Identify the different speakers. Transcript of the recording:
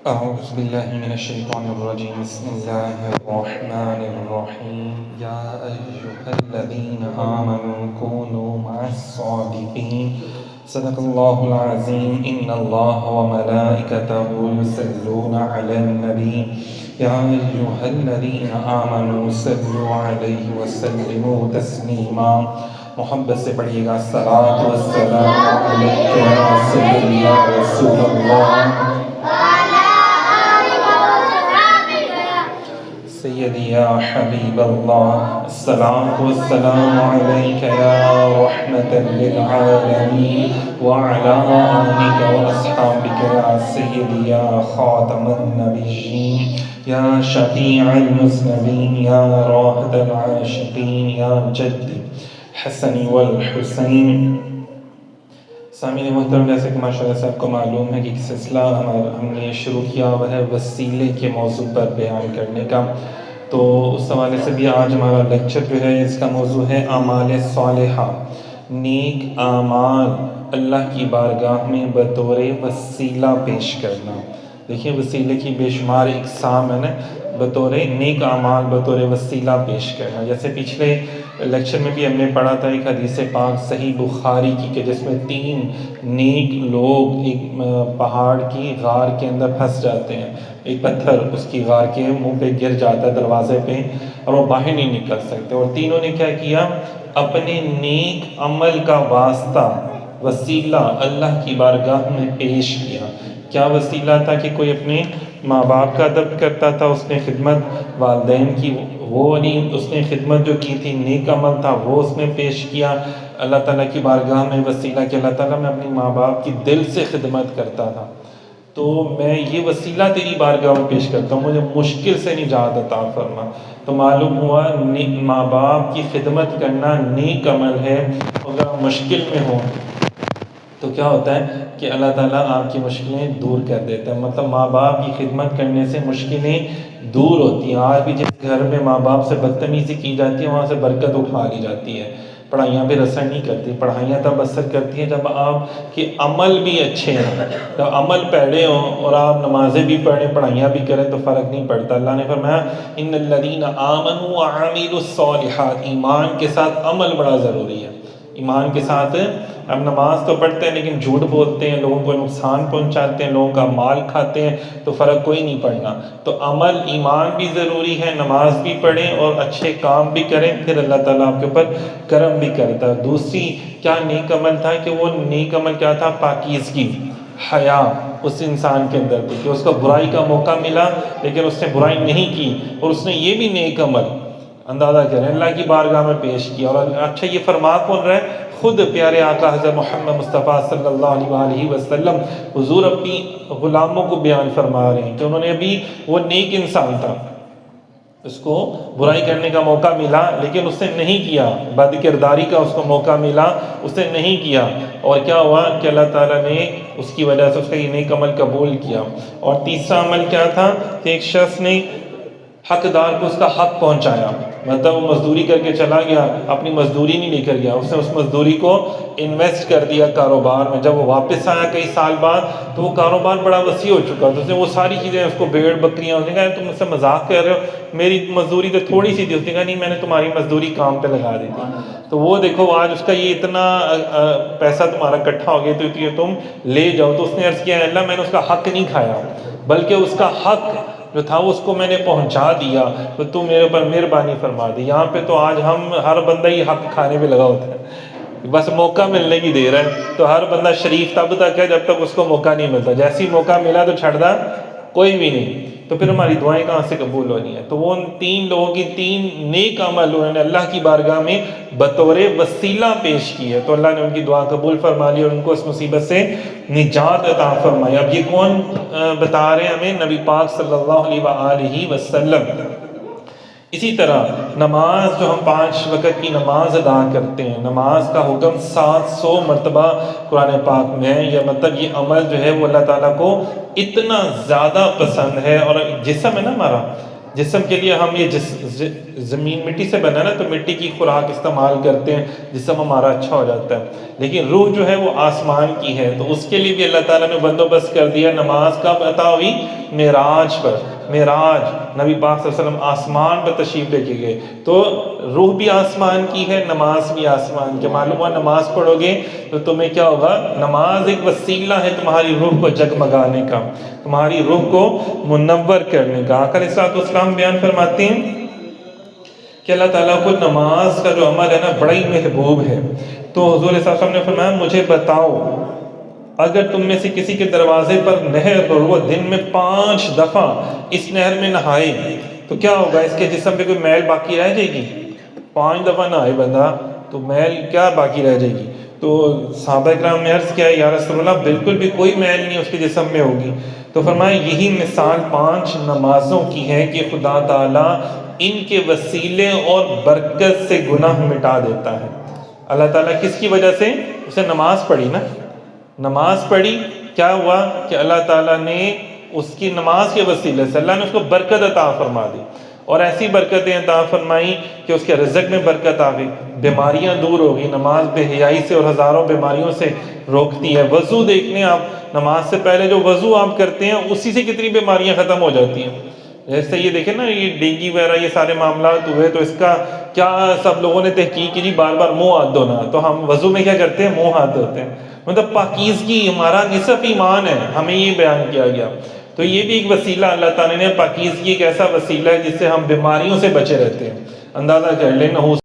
Speaker 1: أعوذ بالله من الشيطان الرجيم بسم الله الرحمن الرحيم يا أيها الذين آمنوا كونوا مع الصادقين صدق الله العظيم إن الله وملائكته يصلون على النبي يا أيها الذين آمنوا صلوا عليه وسلموا تسليما محبت سے پڑھیے گا الصلاۃ والسلام علیک یا سیدی یا رسول اللہ سیدی یا حبیب اللہ الصلاۃ والسلام علیک یا رحمة للعالمین وعلی آلک واصحابک یا سیدی یا خاتم النبیین یا شفیع المذنبین یا راحت العاشقین یا جد حسن والحسین۔ سامعین محترم، جیسے کہ ماشاءاللہ سے آپ کو معلوم ہے کہ ایک سلسلہ ہم نے شروع کیا ہوا ہے وسیلے کے موضوع پر بیان کرنے کا، تو اس حوالے سے بھی آج ہمارا لیکچر جو ہے اس کا موضوع ہے اعمال صالحہ، نیک اعمال اللہ کی بارگاہ میں بطور وسیلہ پیش کرنا۔ دیکھیں وسیلے کی بے شمار اقسام ہے نا، بطور نیک اعمال بطور وسیلہ پیش کرنا۔ جیسے پچھلے لیکچر میں بھی ہم نے پڑھا تھا ایک حدیث پاک صحیح بخاری کی کہ جس میں 3 نیک لوگ ایک پہاڑ کی غار کے اندر پھنس جاتے ہیں، ایک پتھر اس کی غار کے منہ پہ گر جاتا ہے دروازے پہ اور وہ باہر نہیں نکل سکتے، اور تینوں نے کیا کیا؟ اپنے نیک عمل کا واسطہ وسیلہ اللہ کی بارگاہ میں پیش کیا۔ کیا وسیلہ تھا؟ کہ کوئی اپنے ماں باپ کا ادب کرتا تھا، اس نے خدمت والدین کی وہ نہیں، اس نے خدمت جو کی تھی نیک عمل تھا وہ اس نے پیش کیا اللہ تعالیٰ کی بارگاہ میں وسیلہ کہ اللہ تعالیٰ میں اپنی ماں باپ کی دل سے خدمت کرتا تھا، تو میں یہ وسیلہ تیری بارگاہ میں پیش کرتا ہوں، مجھے مشکل سے نجات عطا فرما۔ تو معلوم ہوا ماں باپ کی خدمت کرنا نیک عمل ہے، اگر آپ مشکل میں ہوں تو کیا ہوتا ہے کہ اللہ تعالیٰ آپ کی مشکلیں دور کر دیتا ہے۔ مطلب ماں باپ کی خدمت کرنے سے مشکلیں دور ہوتی ہیں۔ آج بھی جس گھر میں ماں باپ سے بدتمیزی کی جاتی ہے وہاں سے برکت اٹھا لی جاتی ہے، پڑھائیاں بھی اثر نہیں کرتی، پڑھائیاں تب اثر کرتی ہیں جب آپ کے عمل بھی اچھے ہیں، جب عمل پیڑے ہوں اور آپ نمازیں بھی پڑھیں پڑھائیاں بھی کریں تو فرق نہیں پڑتا۔ اللہ نے فرمایا ان الذین آمنوا وعملوا الصالحات، ایمان کے ساتھ عمل بڑا ضروری ہے۔ ایمان کے ساتھ ہم نماز تو پڑھتے ہیں لیکن جھوٹ بولتے ہیں، لوگوں کو نقصان پہنچاتے ہیں، لوگوں کا مال کھاتے ہیں تو فرق کوئی نہیں پڑنا۔ تو عمل ایمان بھی ضروری ہے، نماز بھی پڑھیں اور اچھے کام بھی کریں، پھر اللہ تعالیٰ آپ کے اوپر کرم بھی کرتا ہے۔ دوسری کیا نیک عمل تھا کہ وہ نیک عمل کیا تھا؟ پاکیزگی، حیا اس انسان کے اندر تھی کہ اس کو برائی کا موقع ملا لیکن اس نے برائی نہیں کی، اور اس نے یہ بھی نیک عمل اندازہ کریں اللہ کی بارگاہ میں پیش کیا۔ اور اچھا یہ فرما کون رہا ہے؟ خود پیارے آقا حضرت محمد مصطفیٰ صلی اللہ علیہ وسلم حضور اپنی غلاموں کو بیان فرما رہے ہیں کہ انہوں نے ابھی وہ نیک انسان تھا، اس کو برائی کرنے کا موقع ملا لیکن اس نے نہیں کیا، بد کرداری کا اس کو موقع ملا اس نے نہیں کیا، اور کیا ہوا کہ اللہ تعالیٰ نے اس کی وجہ سے اس کا یہ نیک عمل قبول کیا۔ اور تیسرا عمل کیا تھا کہ ایک شخص نے حقدار کو اس کا حق پہنچایا، مطلب وہ مزدوری کر کے چلا گیا، اپنی مزدوری نہیں لے کر گیا، اس نے اس مزدوری کو انویسٹ کر دیا کاروبار میں۔ جب وہ واپس آیا کئی سال بعد تو وہ کاروبار بڑا وسیع ہو چکا تھا، اس نے وہ ساری چیزیں اس کو بھیڑ بکریاں، اس نے کہا تم مجھ سے مذاق کر رہے ہو، میری مزدوری تو تھوڑی سی تھی، اس نے کہا نہیں میں نے تمہاری مزدوری کام پہ لگا دی تھی، تو وہ دیکھو آج اس کا یہ اتنا پیسہ تمہارا اکٹھا ہو گیا تو یہ تم لے جاؤ۔ تو اس نے عرض کیا اللہ میں نے اس کا حق نہیں کھایا بلکہ اس کا حق جو تھا اس کو میں نے پہنچا دیا، تو تو میرے اوپر مہربانی فرما دی۔ یہاں پہ تو آج ہم ہر بندہ ہی حق کھانے پہ لگا ہوتا ہے، بس موقع ملنے کی دیر ہے، تو ہر بندہ شریف تب تک ہے جب تک اس کو موقع نہیں ملتا، جیسے ہی موقع ملا تو چھڑدا کوئی بھی نہیں، تو پھر ہماری دعائیں کہاں سے قبول ہونی ہیں؟ تو وہ ان 3 لوگوں کی 3 نیک عمل انہوں نے اللہ کی بارگاہ میں بطور وسیلہ پیش کی ہے، تو اللہ نے ان کی دعا قبول فرما لی اور ان کو اس مصیبت سے نجات عطا فرمائی۔ اب یہ کون بتا رہے ہیں ہمیں؟ نبی پاک صلی اللہ علیہ وآلہ وسلم۔ اسی طرح نماز جو ہم 5 وقت کی نماز ادا کرتے ہیں، نماز کا حکم 700 مرتبہ قرآن پاک میں ہے، یا مطلب یہ عمل جو ہے وہ اللہ تعالیٰ کو اتنا زیادہ پسند ہے، اور جسم ہے نا ہمارا، جسم کے لیے ہم یہ زمین مٹی سے بنا نا، تو مٹی کی خوراک استعمال کرتے ہیں، جسم ہمارا اچھا ہو جاتا ہے، لیکن روح جو ہے وہ آسمان کی ہے، تو اس کے لیے بھی اللہ تعالیٰ نے بندوبست کر دیا۔ نماز کب عطا ہوئی؟ معراج پر۔ معراج نبی پاک صلی اللہ علیہ وسلم آسمان پر تشریف لے کے گئے، تو روح بھی آسمان کی ہے، نماز بھی آسمان کی۔ معلوم ہوا نماز پڑھو گے تو تمہیں کیا ہوگا؟ نماز ایک وسیلہ ہے تمہاری روح کو جگمگانے کا، تمہاری روح کو منور کرنے کا۔ آقا علیہ الصلوۃ والسلام بیان فرماتے ہیں کہ اللہ تعالیٰ کو نماز کا جو عمل ہے نا بڑا ہی محبوب ہے، تو حضور صلی اللہ علیہ وسلم نے فرمایا مجھے بتاؤ، اگر تم میں سے کسی کے دروازے پر نہر اور وہ دن میں 5 دفعہ اس نہر میں نہائے تو کیا ہوگا؟ اس کے جسم پہ کوئی میل باقی رہ جائے گی؟ 5 دفعہ نہائے بندہ تو میل کیا باقی رہ جائے گی؟ تو صحابہ کرام نے عرض کیا یا رسول اللہ بالکل بھی کوئی میل نہیں اس کے جسم میں ہوگی۔ تو فرمایا یہی مثال 5 نمازوں کی ہے کہ خدا تعالیٰ ان کے وسیلے اور برکت سے گناہ مٹا دیتا ہے۔ اللہ تعالیٰ کس کی وجہ سے؟ اسے نماز پڑھی نا، نماز پڑھی، کیا ہوا کہ اللہ تعالیٰ نے اس کی نماز کے وسیلے سے اللہ نے اس کو برکت عطا فرما دی، اور ایسی برکتیں عطا فرمائیں کہ اس کے رزق میں برکت آ گئی، بیماریاں دور ہو گئی۔ نماز بے حیائی سے اور ہزاروں بیماریوں سے روکتی ہے۔ وضو دیکھ لیں آپ، نماز سے پہلے جو وضو آپ کرتے ہیں اسی سے کتنی بیماریاں ختم ہو جاتی ہیں۔ جیسے یہ دیکھیں نا، یہ ڈینگی وغیرہ یہ سارے معاملات ہوئے تو اس کا کیا سب لوگوں نے تحقیق کی جی بار بار منہ ہاتھ دھونا، تو ہم وضو میں کیا کرتے ہیں؟ منہ ہاتھ دھوتے ہیں۔ مطلب پاکیزگی ہمارا نصف ایمان ہے، ہمیں یہ بیان کیا گیا۔ تو یہ بھی ایک وسیلہ اللہ تعالیٰ نے، پاکیزگی ایک ایسا وسیلہ ہے جس سے ہم بیماریوں سے بچے رہتے ہیں۔ اندازہ کر لیں،